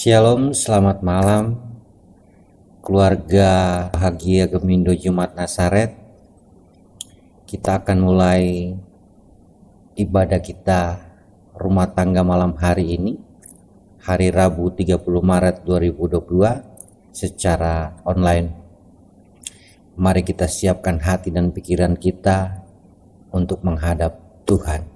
Shalom, selamat malam keluarga bahagia Gemindo Jemaat Nazaret. Kita akan mulai ibadah kita rumah tangga malam hari ini, hari Rabu 30 Maret 2022 secara online. Mari kita siapkan hati dan pikiran kita untuk menghadap Tuhan.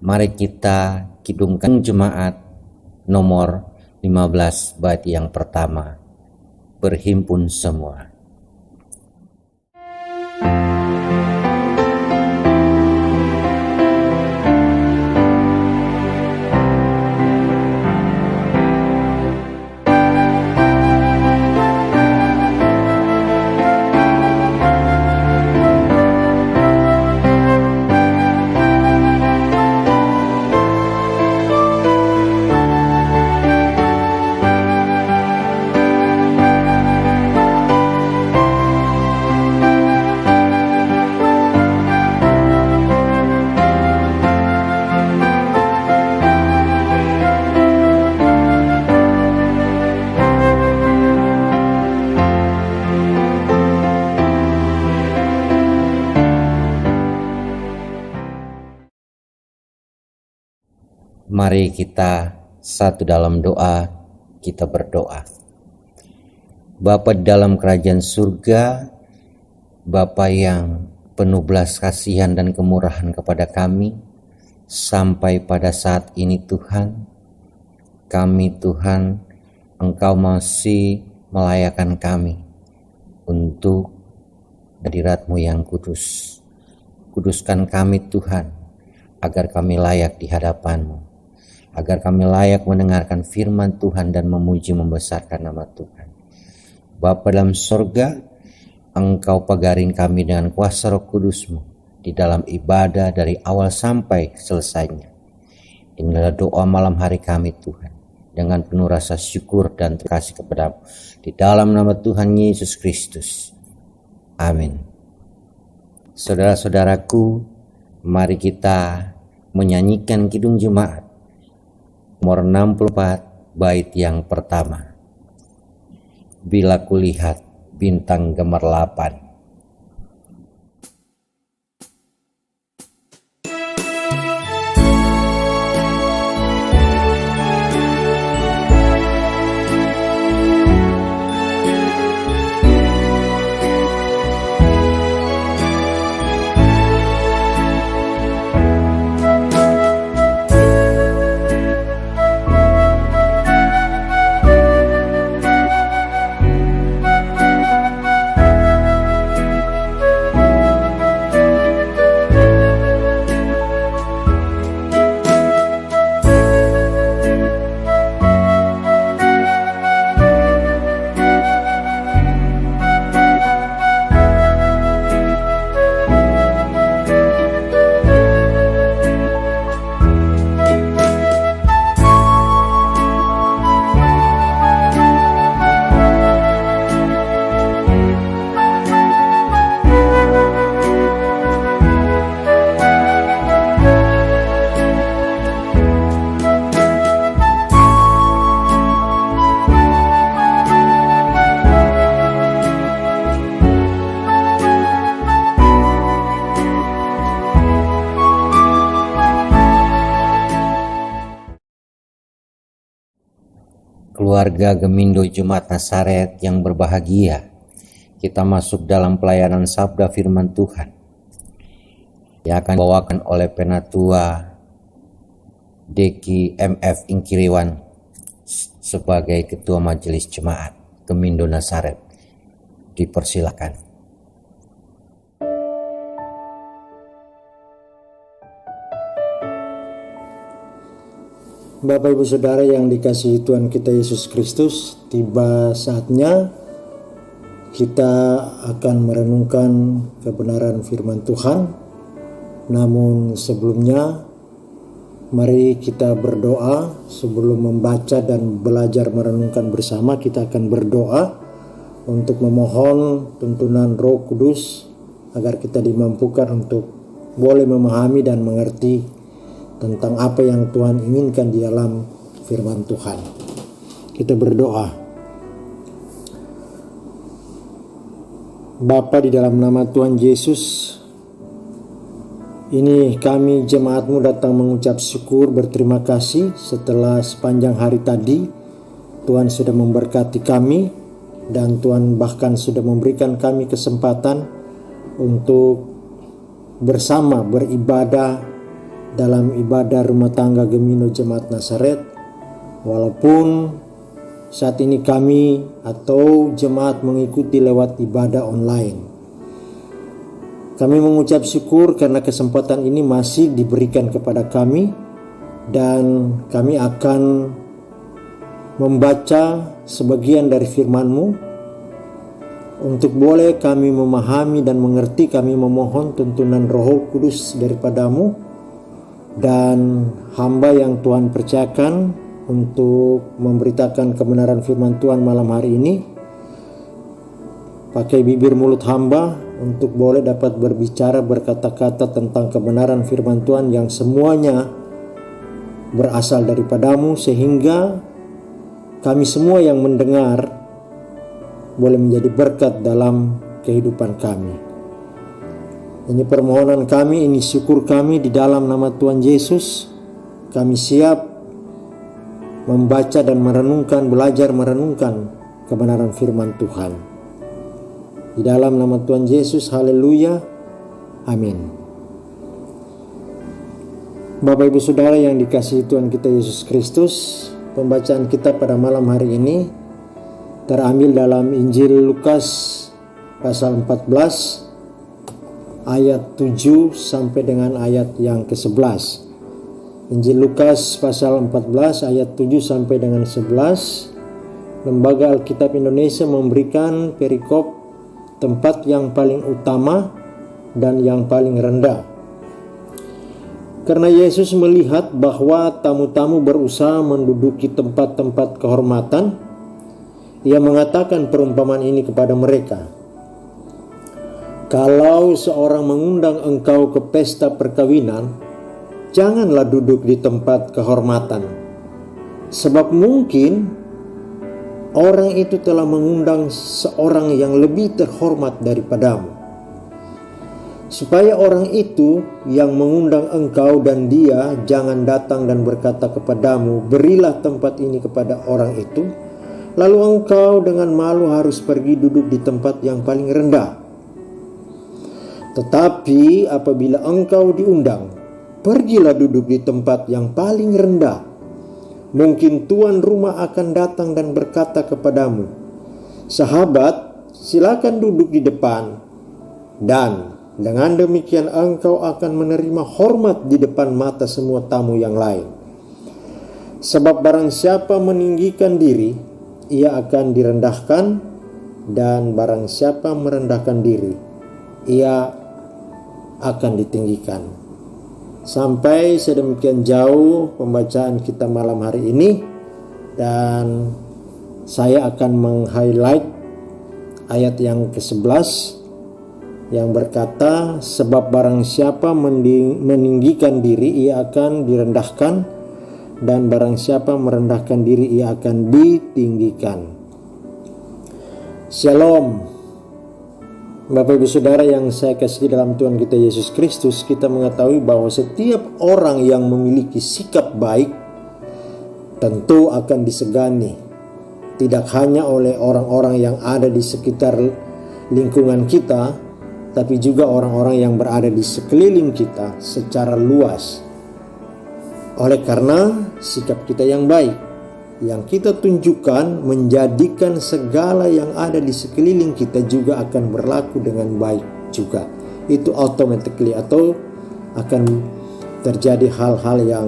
Mari kita kidungkan jemaat nomor 15 bait yang pertama. Berhimpun semua. Mari kita satu dalam doa, kita berdoa. Bapa di dalam kerajaan surga, Bapa yang penuh belas kasihan dan kemurahan kepada kami, sampai pada saat ini Tuhan, kami Tuhan, Engkau masih melayakkan kami untuk hadirat-Mu yang kudus. Kuduskan kami Tuhan, agar kami layak di hadapan-Mu, agar kami layak mendengarkan firman Tuhan dan memuji membesarkan nama Tuhan. Bapa dalam surga, Engkau pagarin kami dengan kuasa Roh Kudus-Mu di dalam ibadah dari awal sampai selesainya. Inilah doa malam hari kami Tuhan, dengan penuh rasa syukur dan terkasih kepada-Mu. Di dalam nama Tuhan Yesus Kristus. Amin. Saudara-saudaraku, mari kita menyanyikan Kidung Jemaat nomor 64 bait yang pertama. Bila kulihat bintang gemerlapan. Keluarga Gemindo Jemaat Nazaret yang berbahagia, kita masuk dalam pelayanan sabda firman Tuhan yang akan dibawakan oleh Penatua Deki MF Ingkiriwan sebagai Ketua Majelis Jemaat Gemindo Nazaret. Dipersilakan. Bapak Ibu Saudara yang dikasihi Tuhan kita Yesus Kristus, tiba saatnya kita akan merenungkan kebenaran firman Tuhan. Namun sebelumnya Mari kita berdoa. Sebelum membaca dan belajar merenungkan bersama, kita akan berdoa untuk memohon tuntunan Roh Kudus agar kita dimampukan untuk boleh memahami dan mengerti tentang apa yang Tuhan inginkan di dalam firman Tuhan. Kita berdoa. Bapa, di dalam nama Tuhan Yesus, ini kami jemaat-Mu datang mengucap syukur, berterima kasih setelah sepanjang hari tadi Tuhan sudah memberkati kami dan Tuhan bahkan sudah memberikan kami kesempatan untuk bersama beribadah dalam ibadah rumah tangga Gemino Jemaat Nazaret. Walaupun saat ini kami atau jemaat mengikuti lewat ibadah online, kami mengucap syukur karena kesempatan ini masih diberikan kepada kami, dan kami akan membaca sebagian dari firman-Mu. Untuk boleh kami memahami dan mengerti, kami memohon tuntunan Roh Kudus daripada-Mu, dan hamba yang Tuhan percayakan untuk memberitakan kebenaran firman Tuhan malam hari ini, pakai bibir mulut hamba untuk boleh dapat berbicara, berkata-kata tentang kebenaran firman Tuhan yang semuanya berasal daripada-Mu, sehingga kami semua yang mendengar boleh menjadi berkat dalam kehidupan kami. Ini permohonan kami, ini syukur kami di dalam nama Tuhan Yesus. Kami siap membaca dan merenungkan, belajar merenungkan kebenaran firman Tuhan. Di dalam nama Tuhan Yesus, haleluya, amin. Bapak Ibu Saudara yang dikasihi Tuhan kita Yesus Kristus, pembacaan kita pada malam hari ini terambil dalam Injil Lukas pasal 14 ayat 7 sampai dengan ayat yang ke-11. Injil Lukas pasal 14 ayat 7 sampai dengan 11. Lembaga Alkitab Indonesia memberikan perikop tempat yang paling utama dan yang paling rendah. Karena Yesus melihat bahwa tamu-tamu berusaha menduduki tempat-tempat kehormatan, Ia mengatakan perumpamaan ini kepada mereka. Kalau seorang mengundang engkau ke pesta perkawinan, janganlah duduk di tempat kehormatan, sebab mungkin orang itu telah mengundang seorang yang lebih terhormat daripadamu. Supaya orang itu yang mengundang engkau dan dia jangan datang dan berkata kepadamu, berilah tempat ini kepada orang itu, lalu engkau dengan malu harus pergi duduk di tempat yang paling rendah. Tetapi apabila engkau diundang, pergilah duduk di tempat yang paling rendah. Mungkin tuan rumah akan datang dan berkata kepadamu, sahabat, silakan duduk di depan. Dan dengan demikian engkau akan menerima hormat di depan mata semua tamu yang lain. Sebab barang siapa meninggikan diri, ia akan direndahkan, dan barang siapa merendahkan diri, ia akan ditinggikan. Sampai sedemikian jauh pembacaan kita malam hari ini, dan saya akan meng-highlight ayat yang ke-11 yang berkata, sebab barang siapa meninggikan diri, ia akan direndahkan, dan barang siapa merendahkan diri, ia akan ditinggikan. Shalom. Bapak Ibu Saudara yang saya kasih dalam Tuhan kita Yesus Kristus, kita mengetahui bahwa setiap orang yang memiliki sikap baik tentu akan disegani, tidak hanya oleh orang-orang yang ada di sekitar lingkungan kita, tapi juga orang-orang yang berada di sekeliling kita secara luas. Oleh karena sikap kita yang baik, yang kita tunjukkan menjadikan segala yang ada di sekeliling kita juga akan berlaku dengan baik juga. Itu automatically atau akan terjadi hal-hal yang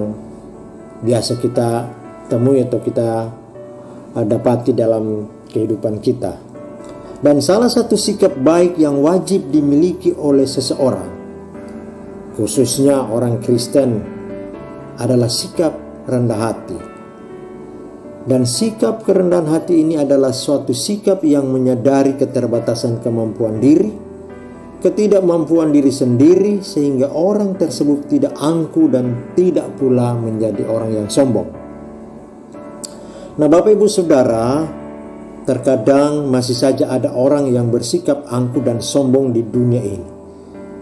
biasa kita temui atau kita dapati dalam kehidupan kita. Dan salah satu sikap baik yang wajib dimiliki oleh seseorang, khususnya orang Kristen, adalah sikap rendah hati. Dan sikap kerendahan hati ini adalah suatu sikap yang menyadari keterbatasan kemampuan diri, ketidakmampuan diri sendiri, sehingga orang tersebut tidak angkuh dan tidak pula menjadi orang yang sombong. Nah, Bapak Ibu Saudara, terkadang masih saja ada orang yang bersikap angkuh dan sombong di dunia ini.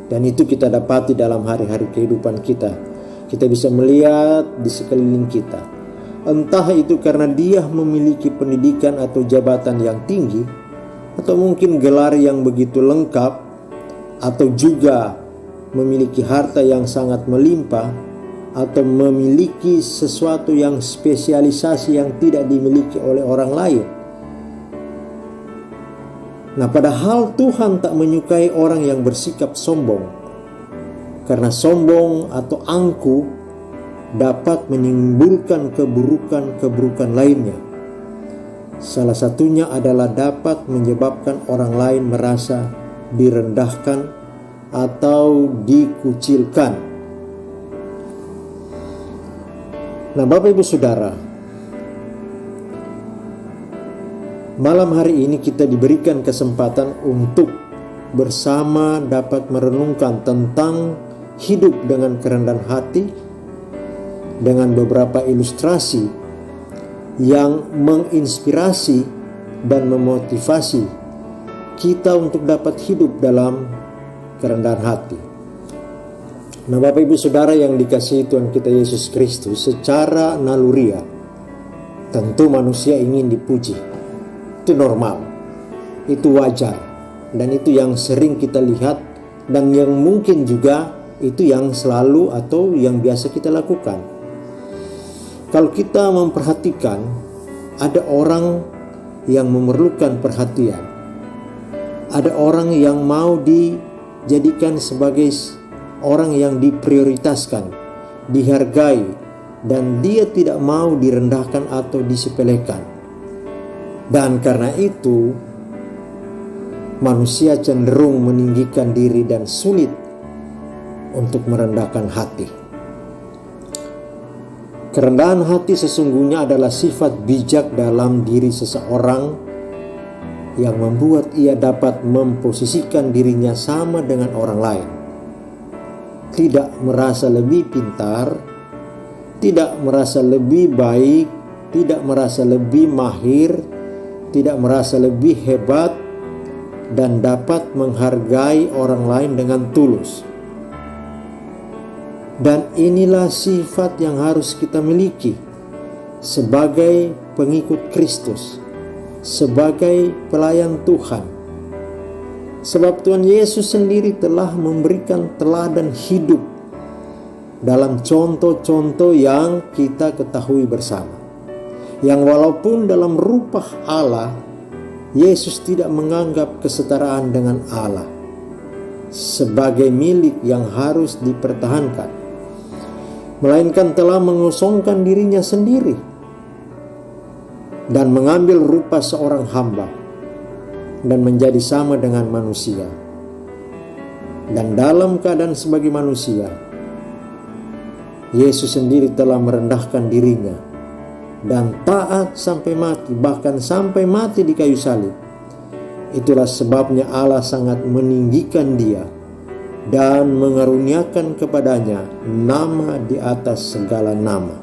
Dan itu kita dapati dalam hari-hari kehidupan kita. Kita bisa melihat di sekeliling kita. Entah itu karena dia memiliki pendidikan atau jabatan yang tinggi, atau mungkin gelar yang begitu lengkap, atau juga memiliki harta yang sangat melimpah, atau memiliki sesuatu yang spesialisasi yang tidak dimiliki oleh orang lain. Nah, padahal Tuhan tak menyukai orang yang bersikap sombong, karena sombong atau angkuh dapat menimbulkan keburukan-keburukan lainnya. Salah satunya adalah dapat menyebabkan orang lain merasa direndahkan atau dikucilkan. Nah, Bapak Ibu Saudara, malam hari ini kita diberikan kesempatan untuk bersama dapat merenungkan tentang hidup dengan kerendahan hati dengan beberapa ilustrasi yang menginspirasi dan memotivasi kita untuk dapat hidup dalam kerendahan hati. Nah, Bapak Ibu Saudara yang dikasihi Tuhan kita Yesus Kristus, secara naluriah tentu manusia ingin dipuji. Itu normal, itu wajar, dan itu yang sering kita lihat, dan yang mungkin juga itu yang selalu atau yang biasa kita lakukan. Kalau kita memperhatikan, ada orang yang memerlukan perhatian, ada orang yang mau dijadikan sebagai orang yang diprioritaskan, dihargai, dan dia tidak mau direndahkan atau disepelekan. Dan karena itu, manusia cenderung meninggikan diri dan sulit untuk merendahkan hati. Kerendahan hati sesungguhnya adalah sifat bijak dalam diri seseorang yang membuat ia dapat memposisikan dirinya sama dengan orang lain. Tidak merasa lebih pintar, tidak merasa lebih baik, tidak merasa lebih mahir, tidak merasa lebih hebat, dan dapat menghargai orang lain dengan tulus. Dan inilah sifat yang harus kita miliki sebagai pengikut Kristus, sebagai pelayan Tuhan. Sebab Tuhan Yesus sendiri telah memberikan teladan hidup dalam contoh-contoh yang kita ketahui bersama. Yang walaupun dalam rupa Allah, Yesus tidak menganggap kesetaraan dengan Allah sebagai milik yang harus dipertahankan, melainkan telah mengosongkan dirinya sendiri dan mengambil rupa seorang hamba dan menjadi sama dengan manusia. Dan dalam keadaan sebagai manusia, Yesus sendiri telah merendahkan dirinya dan taat sampai mati, bahkan sampai mati di kayu salib. Itulah sebabnya Allah sangat meninggikan dia dan mengaruniakan kepadanya nama di atas segala nama.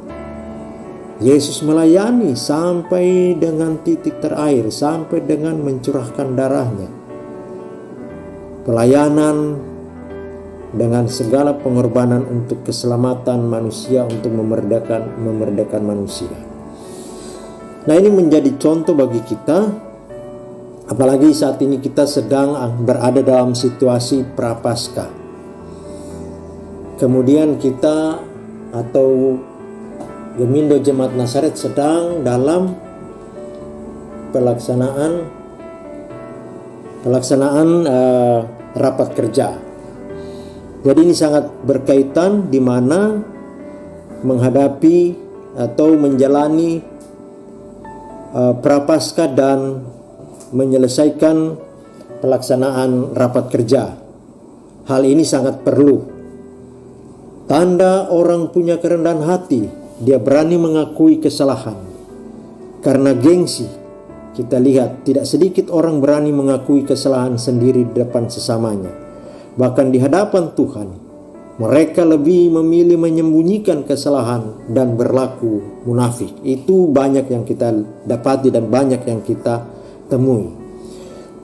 Yesus melayani sampai dengan titik terakhir, sampai dengan mencurahkan darahnya. Pelayanan dengan segala pengorbanan untuk keselamatan manusia, untuk memerdekakan manusia. Nah, ini menjadi contoh bagi kita, apalagi saat ini kita sedang berada dalam situasi prapaskah. Kemudian kita atau Gemindo Jemaat Nazaret sedang dalam pelaksanaan rapat kerja. Jadi ini sangat berkaitan di mana menghadapi atau menjalani prapaskah dan menyelesaikan pelaksanaan rapat kerja. Hal ini sangat perlu. Tanda orang punya kerendahan hati, dia berani mengakui kesalahan. Karena gengsi, kita lihat tidak sedikit orang berani mengakui kesalahan sendiri di depan sesamanya. Bahkan di hadapan Tuhan, mereka lebih memilih menyembunyikan kesalahan dan berlaku munafik. Itu banyak yang kita dapati dan banyak yang kita temui.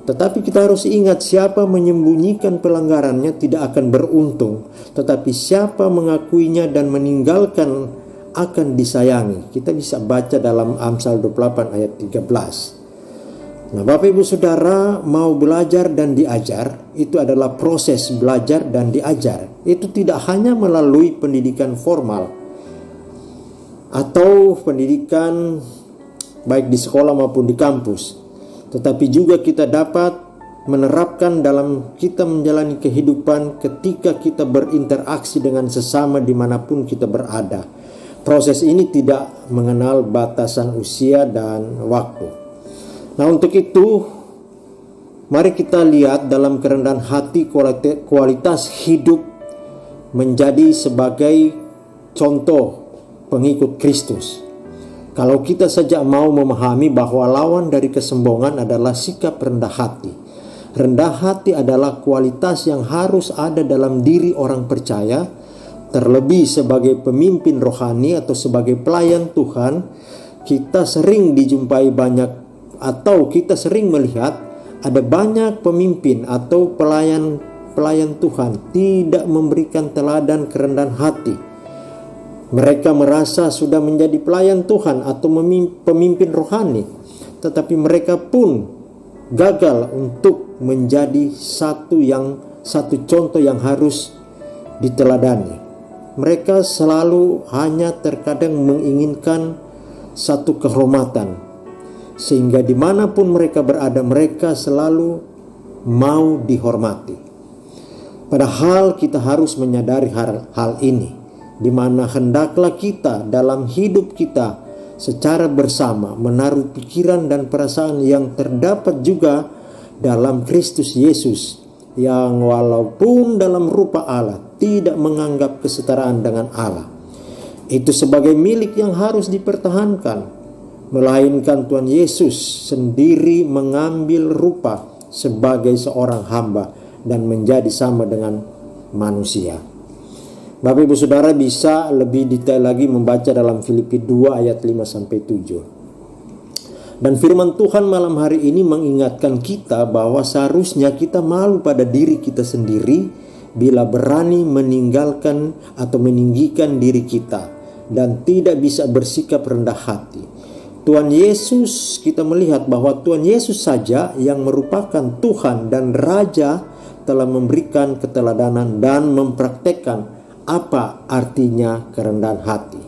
Tetapi kita harus ingat, siapa menyembunyikan pelanggarannya tidak akan beruntung. Tetapi siapa mengakuinya dan meninggalkan akan disayangi. Kita bisa baca dalam Amsal 28 ayat 13. Nah, Bapak Ibu Saudara, mau belajar dan diajar, itu adalah proses belajar dan diajar. Itu tidak hanya melalui pendidikan formal atau pendidikan baik di sekolah maupun di kampus, tetapi juga kita dapat menerapkan dalam kita menjalani kehidupan ketika kita berinteraksi dengan sesama dimanapun kita berada. Proses ini tidak mengenal batasan usia dan waktu. Nah, untuk itu, mari kita lihat dalam kerendahan hati kualitas hidup menjadi sebagai contoh pengikut Kristus. Kalau kita saja mau memahami bahwa lawan dari kesombongan adalah sikap rendah hati. Rendah hati adalah kualitas yang harus ada dalam diri orang percaya, terlebih sebagai pemimpin rohani atau sebagai pelayan Tuhan. Kita sering dijumpai banyak atau kita sering melihat ada banyak pemimpin atau pelayan Tuhan tidak memberikan teladan kerendahan hati. Mereka merasa sudah menjadi pelayan Tuhan atau pemimpin rohani, tetapi mereka pun gagal untuk menjadi satu contoh yang harus diteladani. Mereka selalu hanya terkadang menginginkan satu kehormatan, sehingga dimanapun mereka berada, mereka selalu mau dihormati. Padahal kita harus menyadari hal ini, di mana hendaklah kita dalam hidup kita secara bersama menaruh pikiran dan perasaan yang terdapat juga dalam Kristus Yesus, yang walaupun dalam rupa Allah tidak menganggap kesetaraan dengan Allah itu sebagai milik yang harus dipertahankan, melainkan Tuhan Yesus sendiri mengambil rupa sebagai seorang hamba dan menjadi sama dengan manusia. Bapak Ibu Saudara bisa lebih detail lagi membaca dalam Filipi 2 ayat 5-7. Dan firman Tuhan malam hari ini mengingatkan kita bahwa seharusnya kita malu pada diri kita sendiri bila berani meninggalkan atau meninggikan diri kita dan tidak bisa bersikap rendah hati. Tuhan Yesus, kita melihat bahwa Tuhan Yesus saja yang merupakan Tuhan dan Raja telah memberikan keteladanan dan mempraktekkan apa artinya kerendahan hati.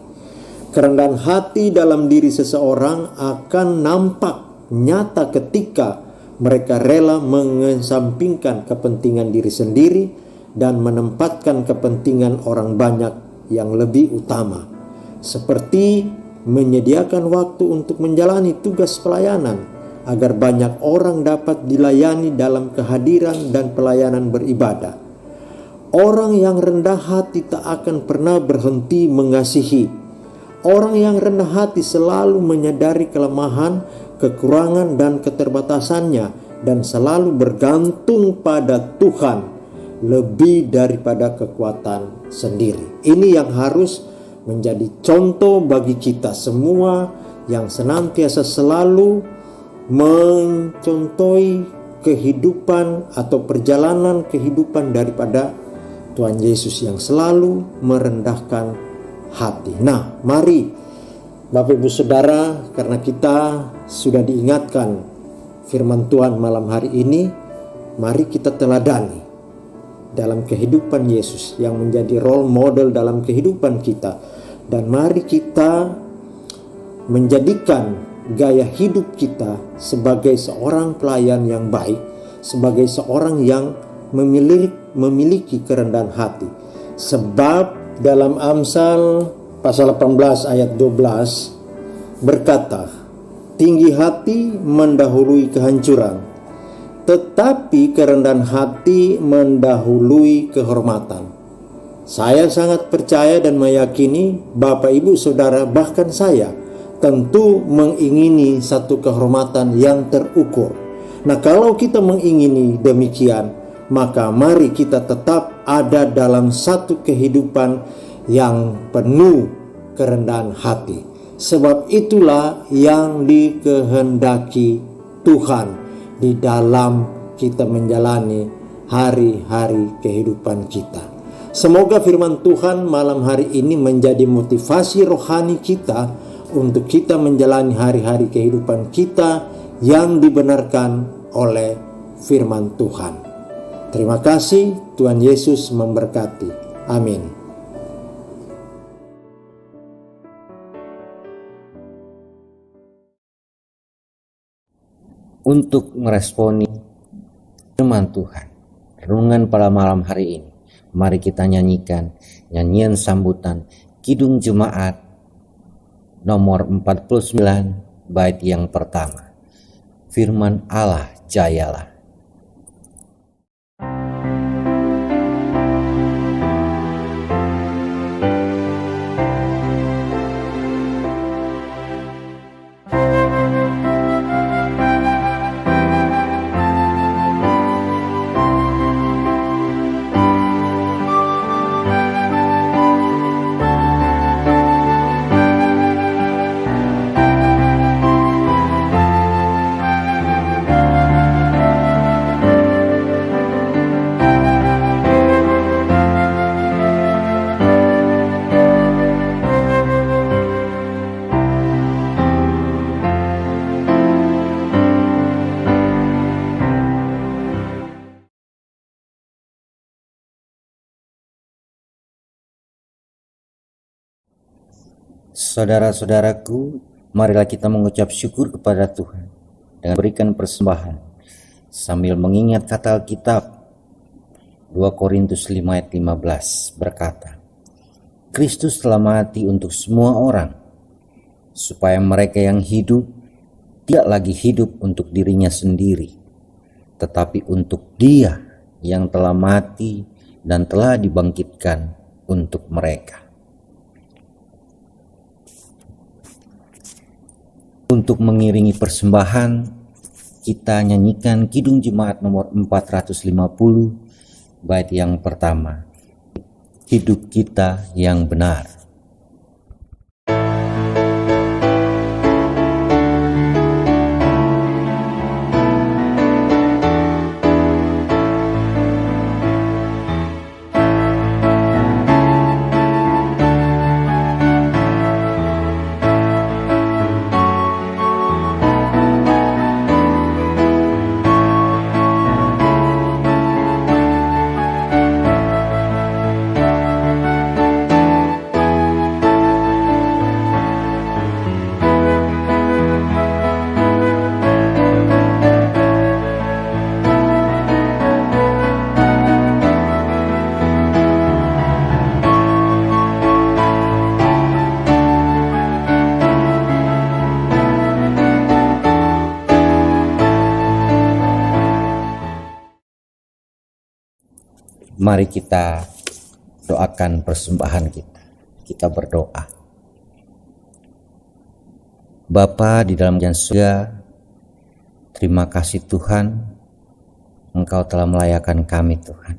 Kerendahan hati dalam diri seseorang akan nampak nyata ketika mereka rela mengesampingkan kepentingan diri sendiri dan menempatkan kepentingan orang banyak yang lebih utama, seperti menyediakan waktu untuk menjalani tugas pelayanan agar banyak orang dapat dilayani dalam kehadiran dan pelayanan beribadah. Orang yang rendah hati tak akan pernah berhenti mengasihi. Orang yang rendah hati selalu menyadari kelemahan, kekurangan dan keterbatasannya dan selalu bergantung pada Tuhan lebih daripada kekuatan sendiri. Ini yang harus menjadi contoh bagi kita semua yang senantiasa selalu mencontohi kehidupan atau perjalanan kehidupan daripada Tuhan Yesus yang selalu merendahkan hati. Nah, mari Bapak Ibu Saudara, karena kita sudah diingatkan firman Tuhan malam hari ini, mari kita teladani dalam kehidupan Yesus yang menjadi role model dalam kehidupan kita. Dan mari kita menjadikan gaya hidup kita sebagai seorang pelayan yang baik, sebagai seorang yang memiliki kerendahan hati. Sebab dalam Amsal pasal 18 ayat 12 berkata, tinggi hati mendahului kehancuran, tetapi kerendahan hati mendahului kehormatan. Saya sangat percaya dan meyakini Bapak, Ibu, Saudara, bahkan saya tentu mengingini satu kehormatan yang terukur. Nah, kalau kita mengingini demikian, maka mari kita tetap ada dalam satu kehidupan yang penuh kerendahan hati. Sebab itulah yang dikehendaki Tuhan di dalam kita menjalani hari-hari kehidupan kita. Semoga firman Tuhan malam hari ini menjadi motivasi rohani kita untuk kita menjalani hari-hari kehidupan kita yang dibenarkan oleh firman Tuhan. Terima kasih, Tuhan Yesus memberkati. Amin. Untuk meresponi firman Tuhan, renungan pada malam hari ini, mari kita nyanyikan nyanyian sambutan Kidung Jemaat nomor 49 bait yang pertama. Firman Allah jayalah. Saudara-saudaraku, marilah kita mengucap syukur kepada Tuhan dengan berikan persembahan sambil mengingat kata Alkitab 2 Korintus 5 ayat 15 berkata, Kristus telah mati untuk semua orang, supaya mereka yang hidup tidak lagi hidup untuk dirinya sendiri, tetapi untuk Dia yang telah mati dan telah dibangkitkan untuk mereka. Untuk mengiringi persembahan, kita nyanyikan Kidung Jemaat nomor 450, bait yang pertama, Hidup Kita yang Benar. Mari kita doakan persembahan kita. Kita berdoa. Bapa di dalam surga, terima kasih Tuhan, Engkau telah melayakan kami Tuhan.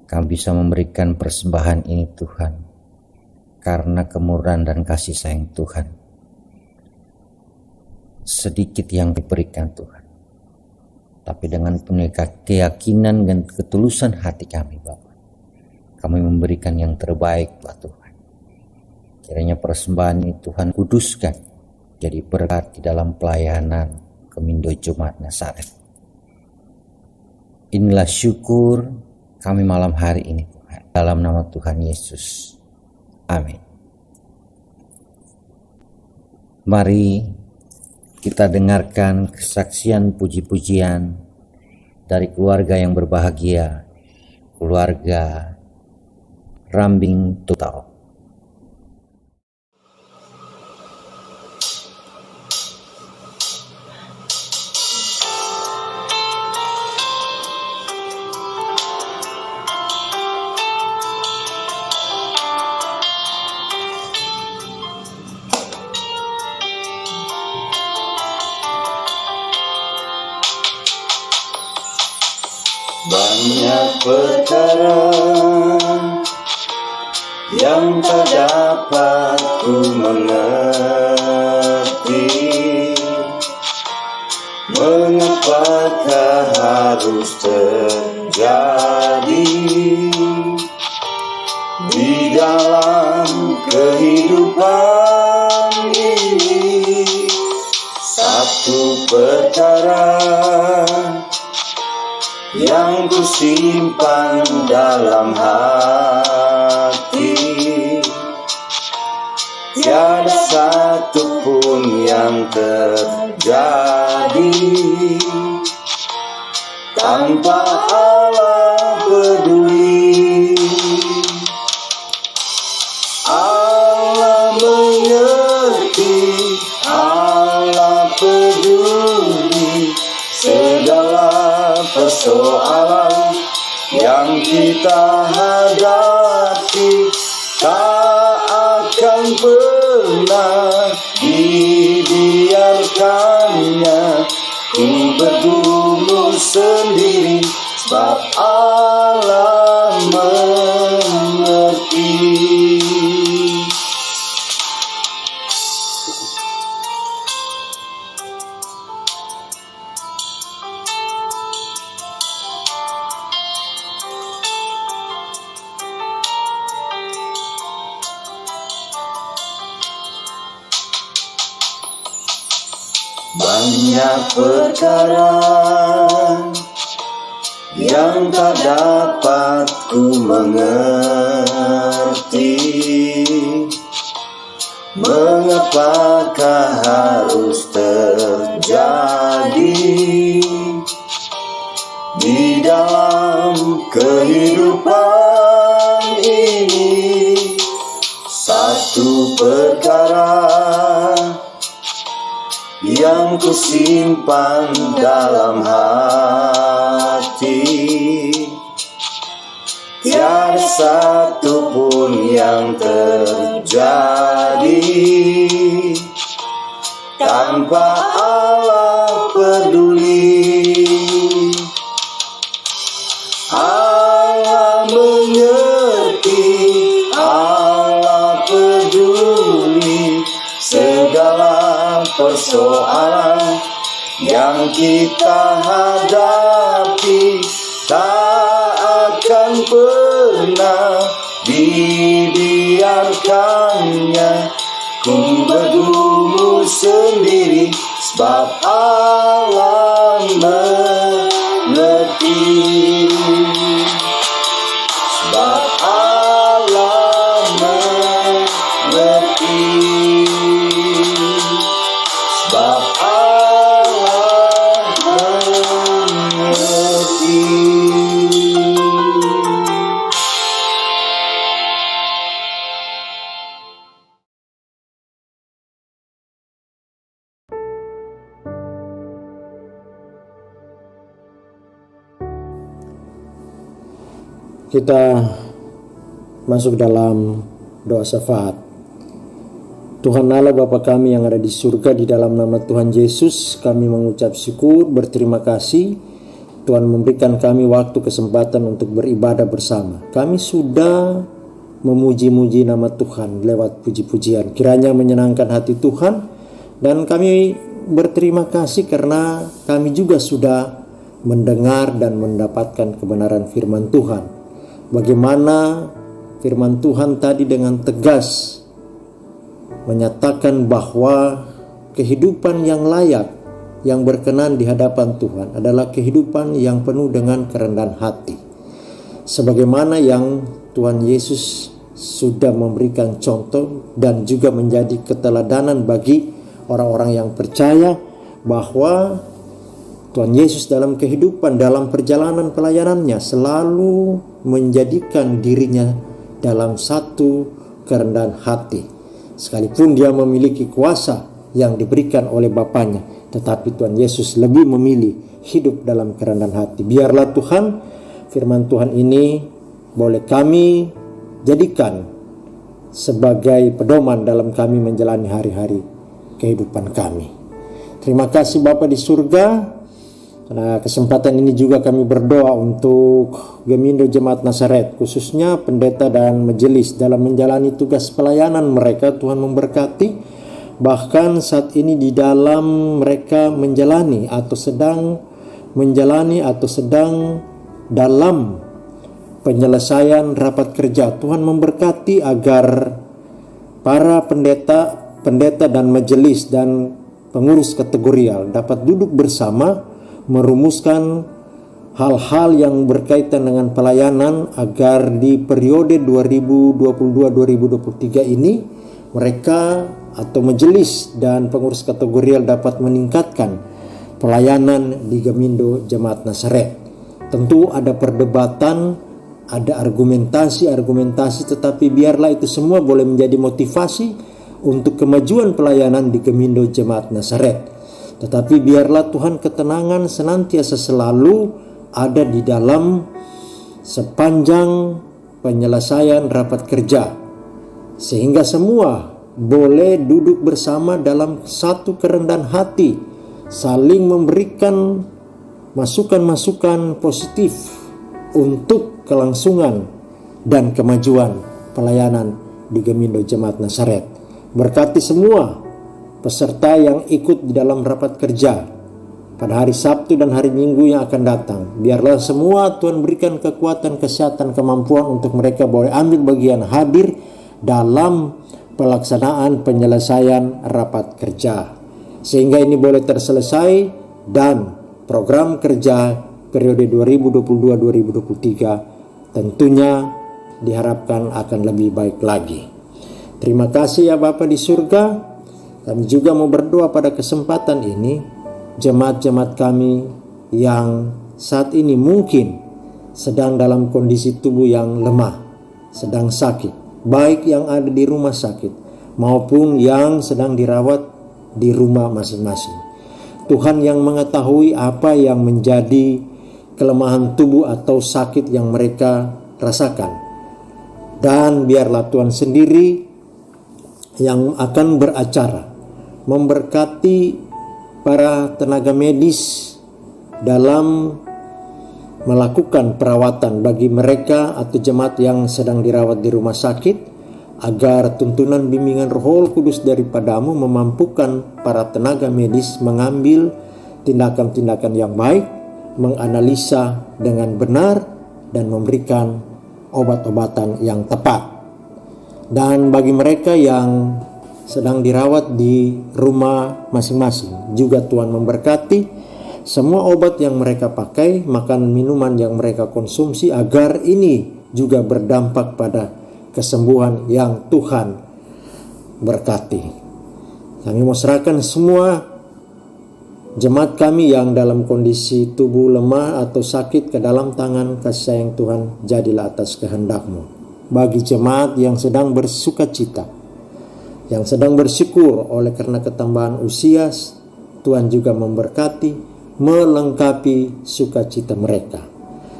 Kami bisa memberikan persembahan ini Tuhan, karena kemurahan dan kasih sayang Tuhan. Sedikit yang diberikan Tuhan, tapi dengan penuh keyakinan dan ketulusan hati kami Bapa, kami memberikan yang terbaik buat Tuhan. Kiranya persembahan ini Tuhan kuduskan jadi berkat di dalam pelayanan Kemindo Jemaat Nazaret. Inilah syukur kami malam hari ini Tuhan, dalam nama Tuhan Yesus. Amin. Mari kita dengarkan kesaksian puji-pujian dari keluarga yang berbahagia, keluarga Rambing Total. Banyak perkara yang tak dapat ku mengerti, mengapakah harus terjadi di dalam kehidupan ini. Satu perkara yang ku simpan dalam hati, tiada satu pun yang terjadi tanpa Allah peduli. Allah mengerti, Allah peduli segala persoalan yang kita hadapi. Tak akan pernah dibiarkannya ku bergumul sendiri, sebab Allah mengerti. Banyak perkara yang tak dapat ku mengerti, mengapakah harus terjadi di dalam kehidupan ini. Satu perkara yang ku simpan dalam hati, tiada satu pun yang terjadi tanpa Allah peduli. Allah mengerti, Allah peduli segala persoalan yang kita hadapi. Tak akan pernah dibiarkannya ku bergumul sendiri, sebab Allah mengerti, sebab Allah mengerti, sebab Allah mengerti. Kita masuk dalam doa syafaat. Tuhan Allah Bapa kami yang ada di surga, di dalam nama Tuhan Yesus kami mengucap syukur, berterima kasih Tuhan memberikan kami waktu kesempatan untuk beribadah bersama. Kami sudah memuji-muji nama Tuhan lewat puji-pujian, kiranya menyenangkan hati Tuhan, dan kami berterima kasih karena kami juga sudah mendengar dan mendapatkan kebenaran firman Tuhan. Bagaimana firman Tuhan tadi dengan tegas menyatakan bahwa kehidupan yang layak, yang berkenan di hadapan Tuhan adalah kehidupan yang penuh dengan kerendahan hati. Sebagaimana yang Tuhan Yesus sudah memberikan contoh dan juga menjadi keteladanan bagi orang-orang yang percaya, bahwa Tuhan Yesus dalam kehidupan, dalam perjalanan pelayanannya selalu menjadikan dirinya dalam satu kerendahan hati. Sekalipun dia memiliki kuasa yang diberikan oleh Bapanya, tetapi Tuhan Yesus lebih memilih hidup dalam kerendahan hati. Biarlah Tuhan, firman Tuhan ini boleh kami jadikan sebagai pedoman dalam kami menjalani hari-hari kehidupan kami. Terima kasih Bapa di surga. Pada kesempatan ini juga kami berdoa untuk Gemindo Jemaat Nazaret, khususnya pendeta dan majelis dalam menjalani tugas pelayanan mereka. Tuhan memberkati, bahkan saat ini di dalam mereka menjalani atau sedang dalam penyelesaian rapat kerja. Tuhan memberkati agar para pendeta dan majelis dan pengurus kategorial dapat duduk bersama merumuskan hal-hal yang berkaitan dengan pelayanan agar di periode 2022-2023 ini mereka atau majelis dan pengurus kategorial dapat meningkatkan pelayanan di Gemindo Jemaat Nazaret. Tentu ada perdebatan, ada argumentasi, tetapi biarlah itu semua boleh menjadi motivasi untuk kemajuan pelayanan di Gemindo Jemaat Nazaret. Tetapi biarlah Tuhan ketenangan senantiasa selalu ada di dalam sepanjang penyelesaian rapat kerja, sehingga semua boleh duduk bersama dalam satu kerendahan hati, saling memberikan masukan-masukan positif untuk kelangsungan dan kemajuan pelayanan di Gemindo Jemaat Nazaret. Berkati semua peserta yang ikut di dalam rapat kerja pada hari Sabtu dan hari Minggu yang akan datang. Biarlah semua Tuhan berikan kekuatan, kesehatan, kemampuan untuk mereka boleh ambil bagian hadir dalam pelaksanaan penyelesaian rapat kerja, sehingga ini boleh terselesai dan program kerja periode 2022-2023 tentunya diharapkan akan lebih baik lagi. Terima kasih ya Bapa di surga. Kami juga mau berdoa pada kesempatan ini, jemaat-jemaat kami yang saat ini mungkin sedang dalam kondisi tubuh yang lemah, sedang sakit, baik yang ada di rumah sakit maupun yang sedang dirawat di rumah masing-masing. Tuhan yang mengetahui apa yang menjadi kelemahan tubuh atau sakit yang mereka rasakan. Dan biarlah Tuhan sendiri yang akan beracara memberkati para tenaga medis dalam melakukan perawatan bagi mereka atau jemaat yang sedang dirawat di rumah sakit, agar tuntunan bimbingan Roh Kudus daripadamu memampukan para tenaga medis mengambil tindakan-tindakan yang baik, menganalisa dengan benar, dan memberikan obat-obatan yang tepat. Dan bagi mereka yang sedang dirawat di rumah masing-masing, juga Tuhan memberkati semua obat yang mereka pakai, makan minuman yang mereka konsumsi, agar ini juga berdampak pada kesembuhan yang Tuhan berkati. Kami mau serahkan semua jemaat kami yang dalam kondisi tubuh lemah atau sakit ke dalam tangan kasih sayang Tuhan. Jadilah atas kehendak-Mu. Bagi jemaat yang sedang bersuka cita, yang sedang bersyukur oleh karena ketambahan usia, Tuhan juga memberkati, melengkapi sukacita mereka.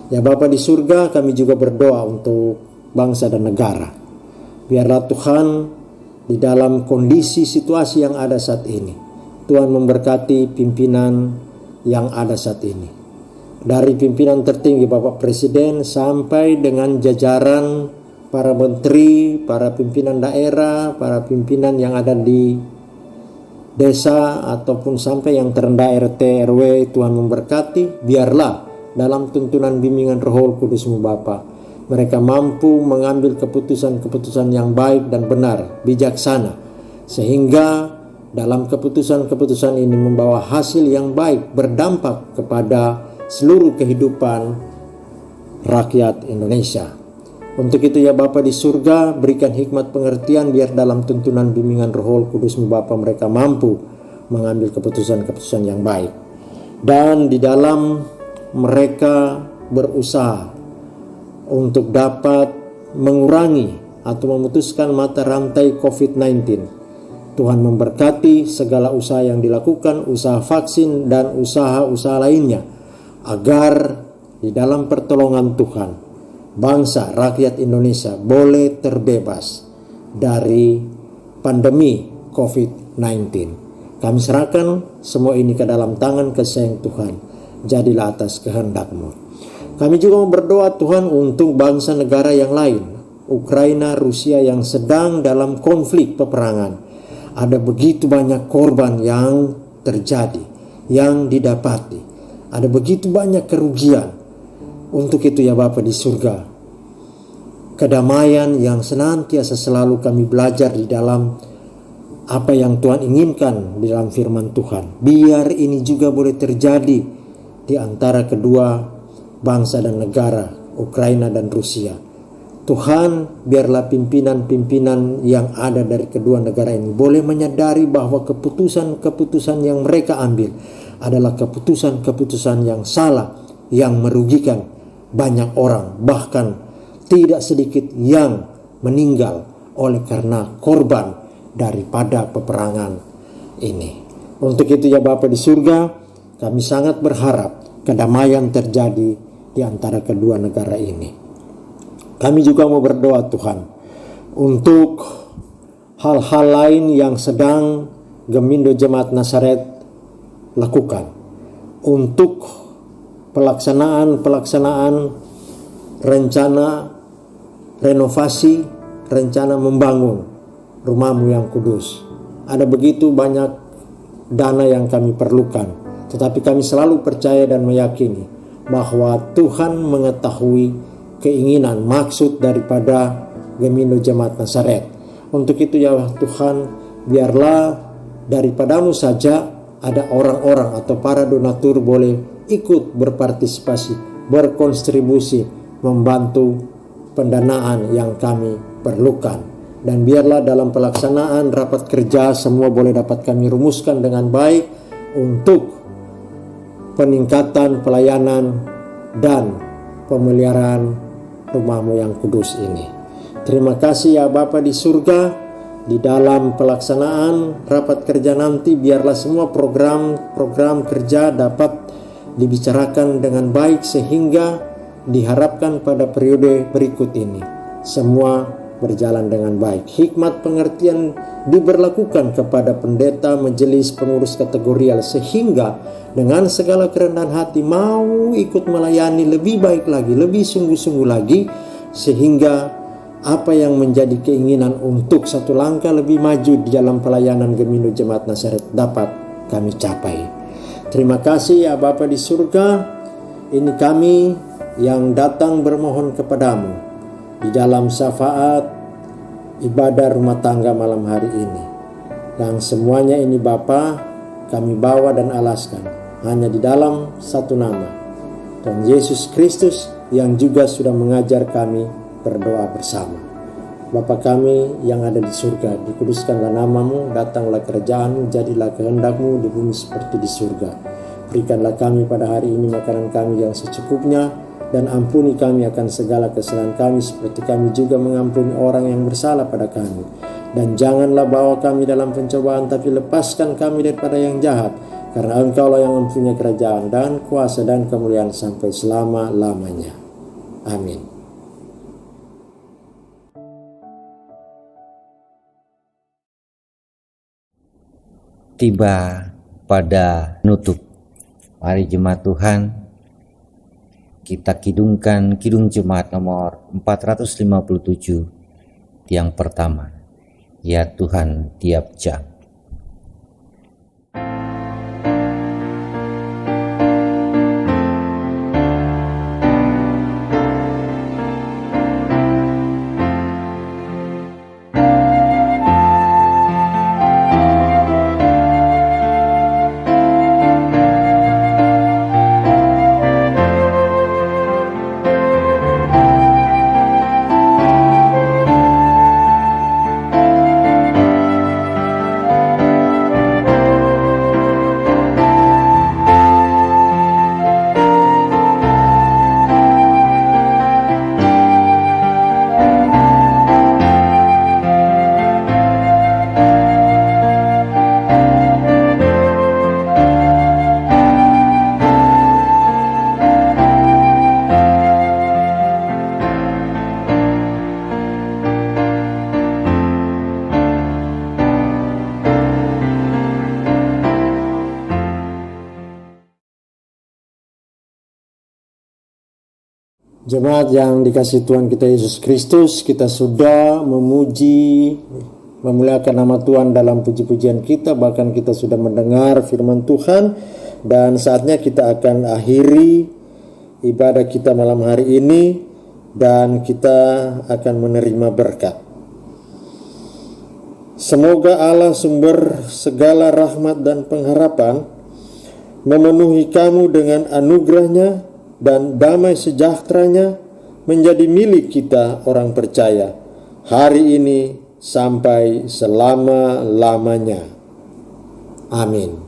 Ya Bapa di surga, kami juga berdoa untuk bangsa dan negara. Biarlah Tuhan di dalam kondisi situasi yang ada saat ini, Tuhan memberkati pimpinan yang ada saat ini. Dari pimpinan tertinggi Bapak Presiden sampai dengan jajaran para menteri, para pimpinan daerah, para pimpinan yang ada di desa ataupun sampai yang terendah RT RW, Tuhan memberkati. Biarlah dalam tuntunan bimbingan Roh Kudus-Mu Bapa, mereka mampu mengambil keputusan-keputusan yang baik dan benar, bijaksana, sehingga dalam keputusan-keputusan ini membawa hasil yang baik, berdampak kepada seluruh kehidupan rakyat Indonesia. Untuk itu ya Bapa di surga, berikan hikmat pengertian, biar dalam tuntunan bimbingan Roh Kudus-Mu Bapa mereka mampu mengambil keputusan-keputusan yang baik. Dan di dalam mereka berusaha untuk dapat mengurangi atau memutuskan mata rantai COVID-19, Tuhan memberkati segala usaha yang dilakukan, usaha vaksin dan usaha-usaha lainnya, agar di dalam pertolongan Tuhan, bangsa rakyat Indonesia boleh terbebas dari pandemi COVID-19. Kami serahkan semua ini ke dalam tangan kasih sayang Tuhan. jadilah atas kehendak-Mu. Kami juga mau berdoa Tuhan untuk bangsa negara yang lain, Ukraina, Rusia yang sedang dalam konflik peperangan. Ada begitu banyak korban yang terjadi, yang didapati. Ada begitu banyak kerugian. Untuk itu ya Bapa di surga, kedamaian yang senantiasa selalu kami belajar di dalam apa yang Tuhan inginkan di dalam firman Tuhan. Biar ini juga boleh terjadi di antara kedua bangsa dan negara, Ukraina dan Rusia. Tuhan, biarlah pimpinan-pimpinan yang ada dari kedua negara ini boleh menyadari bahwa keputusan-keputusan yang mereka ambil adalah keputusan-keputusan yang salah, yang merugikan banyak orang, bahkan tidak sedikit yang meninggal oleh karena korban daripada peperangan ini. Untuk itu ya Bapa di surga, kami sangat berharap kedamaian terjadi di antara kedua negara ini. Kami juga mau berdoa Tuhan untuk hal-hal lain yang sedang Gemindo Jemaat Nazaret lakukan, untuk pelaksanaan rencana renovasi, rencana membangun rumah-Mu yang kudus. Ada begitu banyak dana yang kami perlukan, tetapi kami selalu percaya dan meyakini bahwa Tuhan mengetahui keinginan, maksud daripada Gemindo Jemaat Nazaret. Untuk itu ya Tuhan, biarlah daripada-Mu saja ada orang-orang atau para donatur boleh ikut berpartisipasi, berkontribusi, membantu pendanaan yang kami perlukan. Dan biarlah dalam pelaksanaan rapat kerja semua boleh dapat kami rumuskan dengan baik untuk peningkatan pelayanan dan pemeliharaan rumah-Mu yang kudus ini. Terima kasih ya Bapa di surga. Di dalam pelaksanaan rapat kerja nanti, biarlah semua program kerja dapat dibicarakan dengan baik sehingga diharapkan pada periode berikut ini semua berjalan dengan baik. Hikmat pengertian diberlakukan kepada pendeta, majelis, pengurus kategorial, sehingga dengan segala kerendahan hati mau ikut melayani lebih baik lagi, lebih sungguh-sungguh lagi, sehingga apa yang menjadi keinginan untuk satu langkah lebih maju di dalam pelayanan Gemindo Jemaat Nazaret dapat kami capai. Terima kasih ya Bapa di surga. Ini kami yang datang bermohon kepadamu di dalam syafaat ibadah rumah tangga malam hari ini. Yang semuanya ini Bapa kami bawa dan alaskan hanya di dalam satu nama, Tuhan Yesus Kristus, yang juga sudah mengajar kami berdoa bersama. Bapa kami yang ada di surga, dikuduskanlah nama-Mu, datanglah kerajaan-Mu, jadilah kehendak-Mu di bumi seperti di surga. Berikanlah kami pada hari ini makanan kami yang secukupnya, dan ampuni kami akan segala kesalahan kami seperti kami juga mengampuni orang yang bersalah pada kami. Dan janganlah bawa kami dalam pencobaan, tapi lepaskan kami daripada yang jahat, karena Engkau-lah yang mempunyai kerajaan dan kuasa dan kemuliaan sampai selama-lamanya. Amin. Tiba pada nutup, mari jemaat Tuhan kita kidungkan Kidung Jemaat nomor 457 yang pertama, ya Tuhan tiap jam. Jemaat yang dikasihi Tuhan kita Yesus Kristus, kita sudah memuji, memuliakan nama Tuhan dalam puji-pujian kita, bahkan kita sudah mendengar firman Tuhan, dan saatnya kita akan akhiri ibadah kita malam hari ini, dan kita akan menerima berkat. Semoga Allah sumber segala rahmat dan pengharapan memenuhi kamu dengan anugerahnya dan damai sejahteranya menjadi milik kita orang percaya hari ini sampai selama-lamanya. Amin.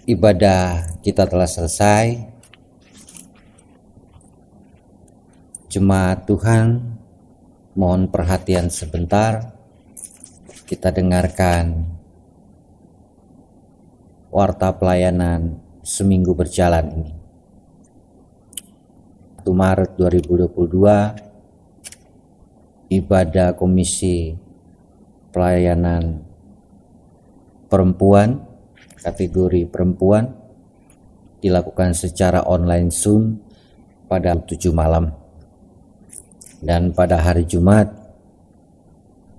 Ibadah kita telah selesai. Jemaat Tuhan, mohon perhatian sebentar. Kita dengarkan warta pelayanan seminggu berjalan ini. 1 Maret 2022, ibadah Komisi Pelayanan Perempuan kategori perempuan dilakukan secara online Zoom pada 7 malam. Dan pada hari Jumat,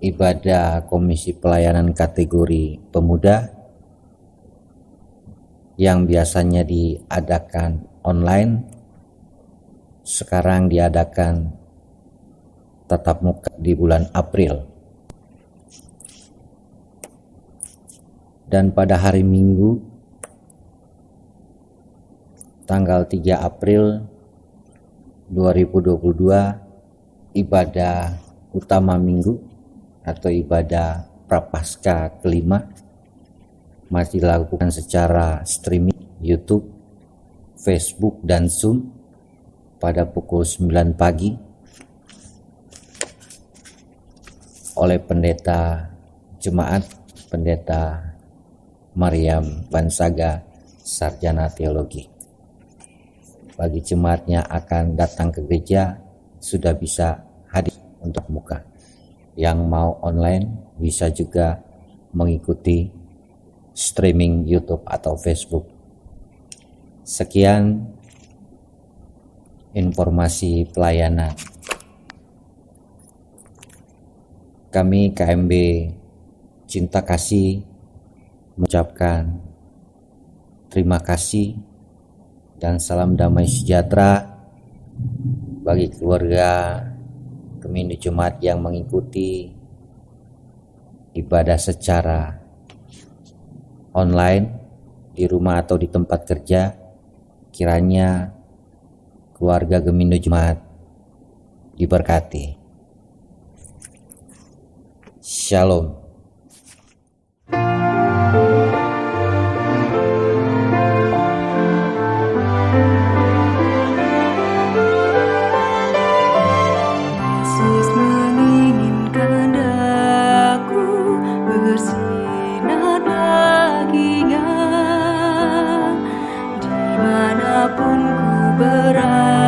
ibadah Komisi Pelayanan kategori pemuda yang biasanya diadakan online sekarang diadakan tatap muka di bulan April. Dan pada hari Minggu tanggal 3 April 2022, ibadah utama minggu atau ibadah Prapaskah kelima masih dilakukan secara streaming YouTube, Facebook, dan Zoom pada pukul 9 pagi oleh pendeta jemaat, Pendeta Mariam Bansaga, Sarjana Teologi. Bagi jemaatnya akan datang ke gereja sudah bisa hadir untuk muka. Yang mau online bisa juga mengikuti streaming YouTube atau Facebook. Sekian informasi pelayanan. Kami KMB Cinta Kasih mengucapkan terima kasih dan salam damai sejahtera bagi keluarga Gemini Jemaat yang mengikuti ibadah secara online di rumah atau di tempat kerja. Kiranya keluarga Gemini Jemaat diberkati. Shalom. Dimanapun ku berada.